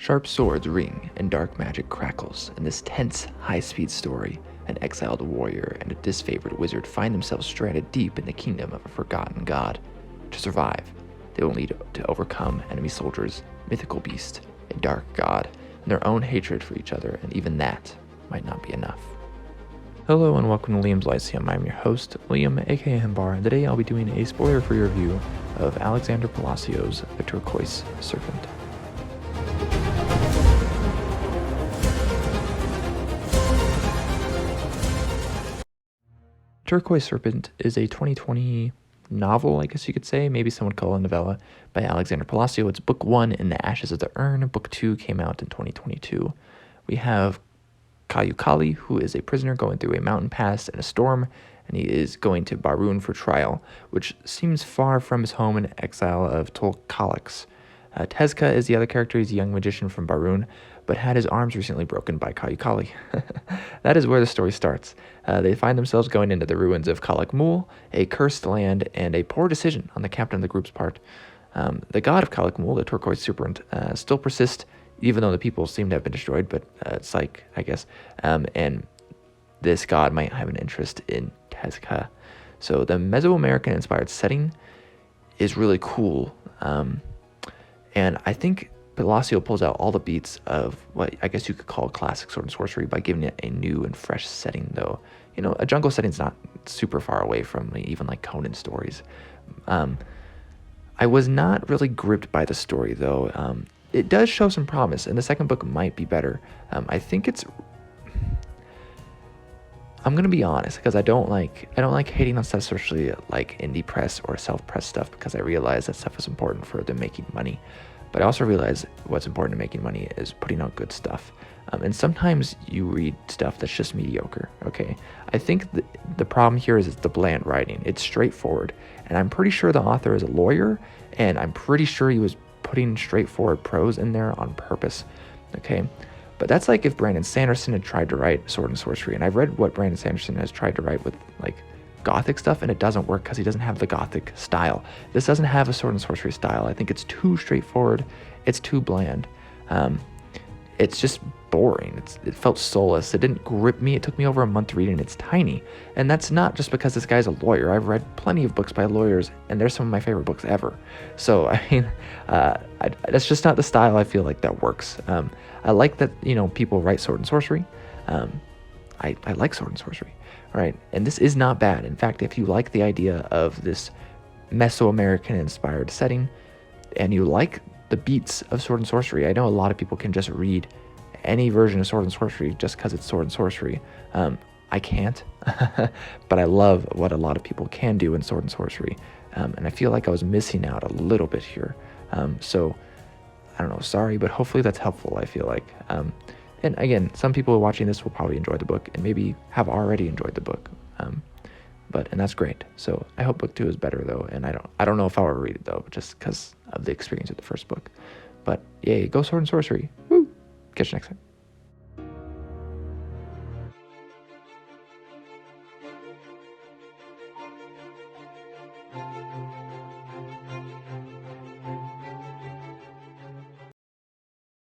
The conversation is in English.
Sharp swords ring and dark magic crackles. In this tense, high-speed story, an exiled warrior and a disfavored wizard find themselves stranded deep in the kingdom of a forgotten god. To survive, they will need to overcome enemy soldiers, mythical beast, a dark god, and their own hatred for each other, and even that might not be enough. Hello and welcome to Liam's Lyceum. I'm your host, Liam, aka Himbar, and today I'll be doing a spoiler-free review of Alexander Palacio's The Turquoise Serpent. Turquoise Serpent is a 2020 novel, I guess you could say, maybe some would call it a novella, by Alexander Palacio. It's book 1 in The Ashes of the Urn. Book 2 came out in 2022. We have Kali, who is a prisoner going through a mountain pass in a storm, and he is going to Barun for trial, which seems far from his home and exile of Tolkalix. Tezka is the other character. He's a young magician from Barun, but had his arms recently broken by Kali. That is where the story starts. They find themselves going into the ruins of Kalakmul, a cursed land, and a poor decision on the captain of the group's part. The god of Kalakmul, the Turquoise Serpent, still persists, even though the people seem to have been destroyed, but it's like, I guess, and this god might have an interest in Tezka. So the Meso-American-inspired setting is really cool, and I think Palacio pulls out all the beats of what I guess you could call classic sword and sorcery by giving it a new and fresh setting, though. You know, a jungle setting's not super far away from even like Conan stories. I was not really gripped by the story, though. It does show some promise, and the second book might be better. I think it's... I'm gonna be honest, because I don't like hating on stuff, especially like indie press or self-press stuff, because I realize that stuff is important for them making money. But I also realize what's important to making money is putting out good stuff. And sometimes you read stuff that's just mediocre, okay? I think the problem here is the bland writing. It's straightforward. And I'm pretty sure the author is a lawyer, and I'm pretty sure he was putting straightforward prose in there on purpose, okay? But that's like if Brandon Sanderson had tried to write sword and sorcery. And I've read what Brandon Sanderson has tried to write with like gothic stuff, and it doesn't work because he doesn't have the gothic style. This doesn't have a sword and sorcery style. I think it's too straightforward. It's too bland. It's just boring. It felt soulless. It didn't grip me. It took me over a month reading. It's tiny, and that's not just because this guy's a lawyer. I've read plenty of books by lawyers, and they're some of my favorite books ever. So I mean, that's just not the style I feel like that works. I like that, you know, people write sword and sorcery. I like sword and sorcery. Right, and this is not bad. In fact, if you like the idea of this Meso-American-inspired setting, and you like the beats of sword and sorcery, I know a lot of people can just read any version of sword and sorcery just because it's sword and sorcery. I can't, but I love what a lot of people can do in sword and sorcery, and I feel like I was missing out a little bit here. So, I don't know, sorry, but hopefully that's helpful, I feel like. And again, some people watching this will probably enjoy the book and maybe have already enjoyed the book. And that's great. So I hope book 2 is better, though. And I don't know if I'll ever read it, though, just because of the experience of the first book. But yay, go sword and sorcery. Woo! Catch you next time.